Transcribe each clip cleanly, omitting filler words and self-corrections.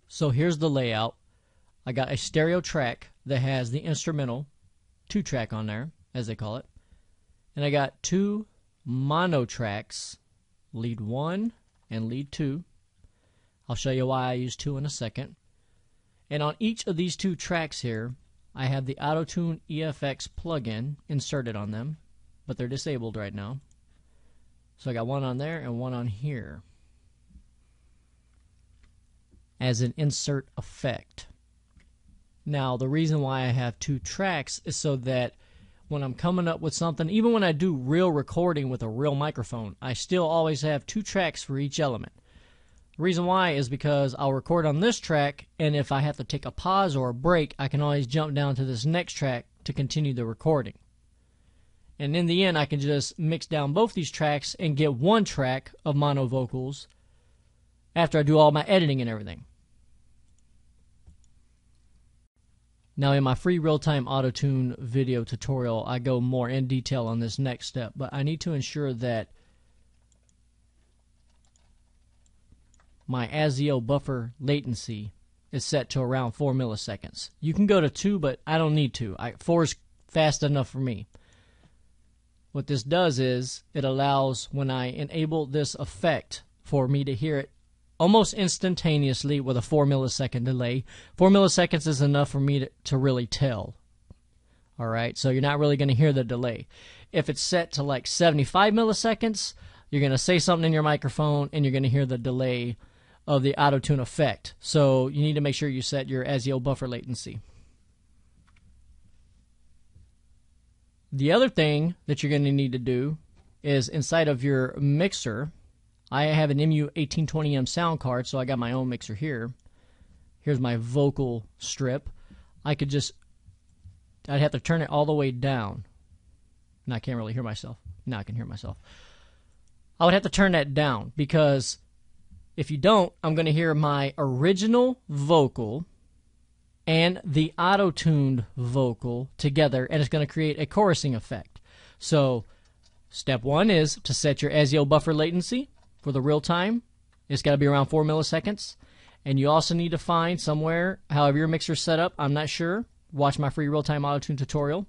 So here's the layout. I got a stereo track that has the instrumental 2-track on there, as they call it. And I got 2 mono tracks, lead 1 and lead 2. I'll show you why I use 2 in a second. And on each of these 2 tracks here, I have the Autotune EFX plugin inserted on them, but they're disabled right now. So I got one on there and one on here as an insert effect. Now, the reason why I have 2 tracks is so that when I'm coming up with something, even when I do real recording with a real microphone, I still always have 2 tracks for each element. The reason why is because I'll record on this track, and if I have to take a pause or a break, I can always jump down to this next track to continue the recording. And in the end, I can just mix down both these tracks and get 1 track of mono vocals after I do all my editing and everything. Now, in my free real-time Autotune video tutorial, I go more in detail on this next step, but I need to ensure that my ASIO buffer latency is set to around 4 milliseconds. You can go to 2, but I don't need to. 4 is fast enough for me. What this does is it allows, when I enable this effect, for me to hear it almost instantaneously with a 4 millisecond delay. 4 milliseconds is enough for me to really tell. Alright, so you're not really going to hear the delay. If it's set to like 75 milliseconds, you're going to say something in your microphone and you're going to hear the delay of the Autotune effect. So you need to make sure you set your ASIO buffer latency. The other thing that you're going to need to do is inside of your mixer, I have an MU1820M sound card, so I got my own mixer here. Here's my vocal strip. I'd have to turn it all the way down. And I can't really hear myself. Now I can hear myself. I would have to turn that down because if you don't, I'm going to hear my original vocal and the auto-tuned vocal together, and it's going to create a chorusing effect. So step 1 is to set your ASIO buffer latency for the real time. It's got to be around 4 milliseconds. And you also need to find somewhere, however your mixer's set up, I'm not sure, watch my free real-time Autotune tutorial.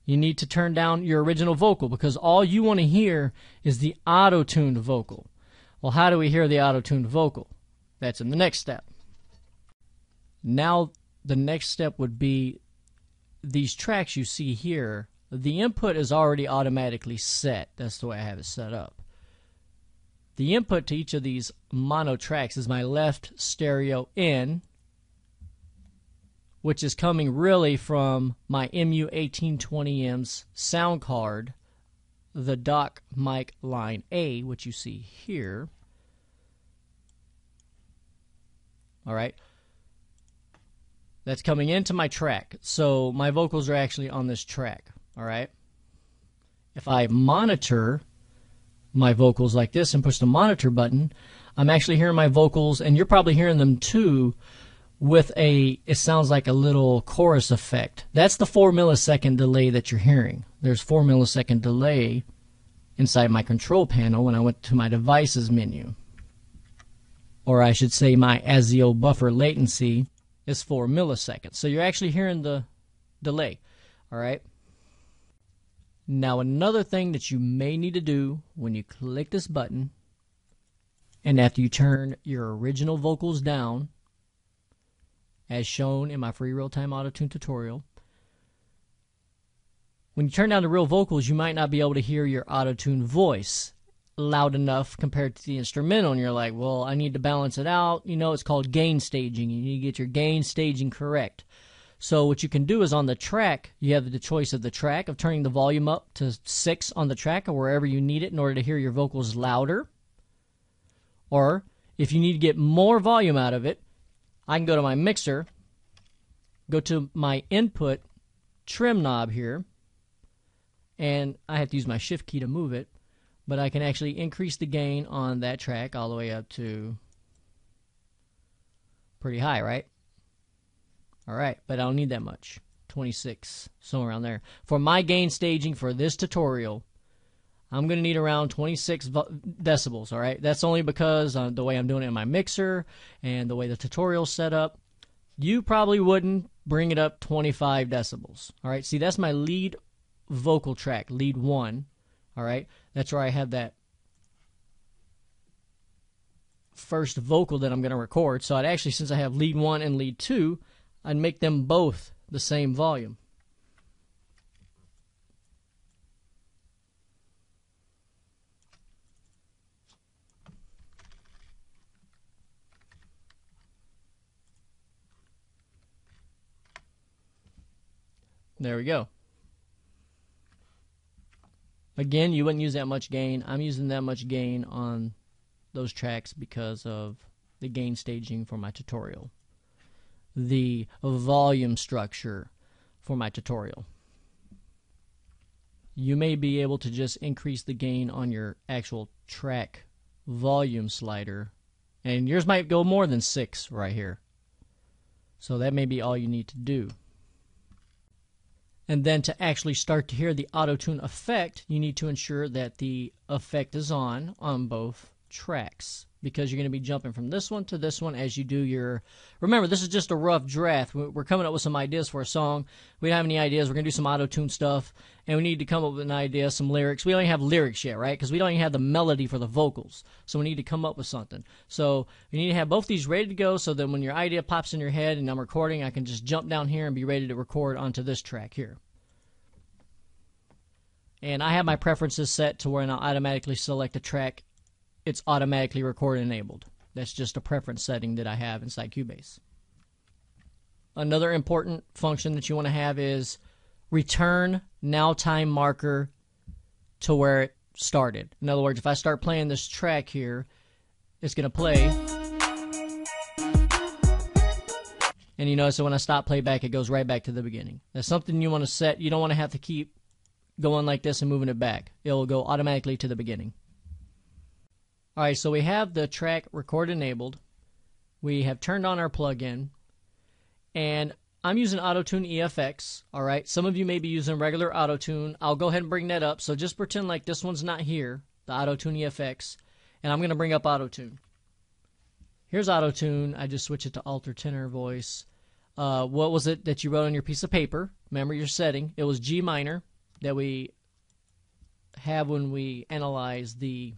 You need to turn down your original vocal because all you want to hear is the auto-tuned vocal. Well, how do we hear the auto-tuned vocal? That's in the next step. Now, the next step would be these tracks you see here. The input is already automatically set. That's the way I have it set up. The input to each of these mono tracks is my left stereo in, which is coming really from my MU1820M's sound card, the dock mic line A, which you see here. All right. That's coming into my track. So my vocals are actually on this track. All right. If I monitor my vocals like this and push the monitor button, I'm actually hearing my vocals, and you're probably hearing them too, with it sounds like a little chorus effect. That's the 4 millisecond delay that you're hearing. There's 4 millisecond delay inside my control panel when I went to my devices menu. Or I should say my ASIO buffer latency is 4 milliseconds. So you're actually hearing the delay. All right. Now, another thing that you may need to do when you click this button, and after you turn your original vocals down, as shown in my free real-time Autotune tutorial, when you turn down the real vocals, you might not be able to hear your Autotune voice loud enough compared to the instrumental, and you're like, well, I need to balance it out. You know, it's called gain staging. You need to get your gain staging correct. So what you can do is on the track, you have the choice of the track of turning the volume up to 6 on the track or wherever you need it in order to hear your vocals louder. Or if you need to get more volume out of it, I can go to my mixer, go to my input trim knob here, and I have to use my shift key to move it, but I can actually increase the gain on that track all the way up to pretty high, right? All right, but I don't need that much. 26, somewhere around there. For my gain staging for this tutorial, I'm going to need around 26 decibels, all right? That's only because the way I'm doing it in my mixer and the way the tutorial's set up. You probably wouldn't bring it up 25 decibels, all right? See, that's my lead vocal track, lead 1, all right? That's where I have that first vocal that I'm going to record. So I'd actually, since I have lead 1 and lead 2, I'd make them both the same volume. There we go. Again, you wouldn't use that much gain. I'm using that much gain on those tracks because of the gain staging for my tutorial, the volume structure for my tutorial. You may be able to just increase the gain on your actual track volume slider, and yours might go more than 6 right here. So that may be all you need to do. And then to actually start to hear the auto-tune effect, you need to ensure that the effect is on both tracks, because you're going to be jumping from this one to this one as you do your... Remember, this is just a rough draft. We're coming up with some ideas for a song. We don't have any ideas. We're going to do some auto-tune stuff, and we need to come up with an idea, some lyrics. We don't even have lyrics yet, right? Because we don't even have the melody for the vocals. So we need to come up with something. So you need to have both these ready to go so that when your idea pops in your head and I'm recording, I can just jump down here and be ready to record onto this track here. And I have my preferences set to where I'll automatically select a track. It's automatically record enabled. That's just a preference setting that I have inside Cubase. Another important function that you want to have is return now time marker to where it started. In other words, if I start playing this track here, it's going to play. And you notice that when I stop playback, it goes right back to the beginning. That's something you want to set. You don't want to have to keep going like this and moving it back. It'll go automatically to the beginning. Alright, so we have the track record enabled. We have turned on our plugin. And I'm using Autotune EFX. Alright, some of you may be using regular Autotune. I'll go ahead and bring that up. So just pretend like this one's not here, the Autotune EFX. And I'm going to bring up Autotune. Here's Autotune. I just switched it to alter tenor voice. What was it that you wrote on your piece of paper? Remember your setting. It was G minor that we have when we analyze the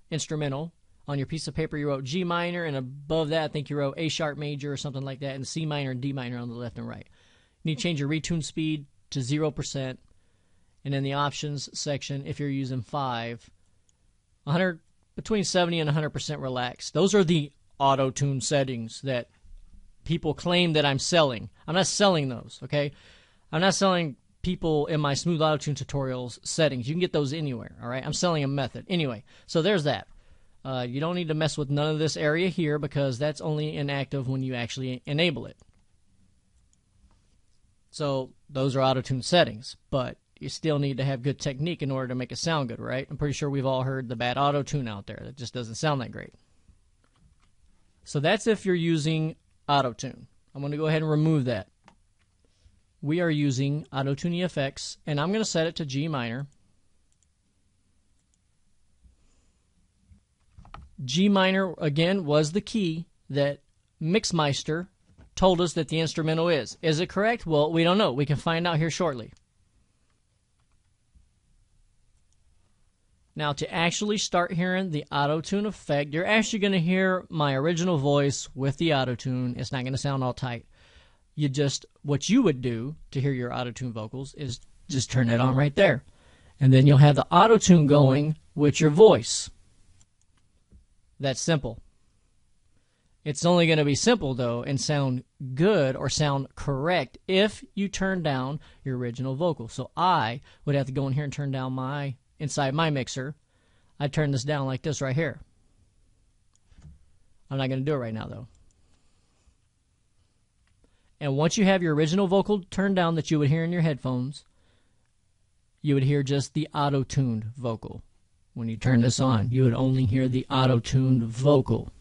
instrumental. On your piece of paper you wrote G minor, and above that I think you wrote A sharp major or something like that, and C minor and D minor on the left and right. You need to change your retune speed to 0%, and in the options section, if you're using 5, between 70 and 100% relaxed. Those are the auto-tune settings that people claim that I'm selling. I'm not selling those, okay? I'm not selling people in my smooth auto-tune tutorials settings. You can get those anywhere, all right? I'm selling a method. Anyway, so there's that. You don't need to mess with none of this area here because that's only inactive when you actually enable it. So those are auto-tune settings, but you still need to have good technique in order to make it sound good, right? I'm pretty sure we've all heard the bad auto-tune out there. That just doesn't sound that great. So that's if you're using auto-tune. I'm going to go ahead and remove that. We are using Autotune EFX, and I'm going to set it to G minor. G minor, again, was the key that Mixmeister told us that the instrumental is. Is it correct? Well, we don't know. We can find out here shortly. Now, to actually start hearing the auto-tune effect, you're actually going to hear my original voice with the auto-tune. It's not going to sound all tight. What you would do to hear your auto-tune vocals is just turn it on right there. And then you'll have the auto-tune going with your voice. That's simple. It's only going to be simple, though, and sound good or sound correct if you turn down your original vocal. So I would have to go in here and turn down inside my mixer. I'd turn this down like this right here. I'm not going to do it right now, though. And once you have your original vocal turned down that you would hear in your headphones, you would hear just the auto-tuned vocal. When you turn this on, you would only hear the auto-tuned vocal.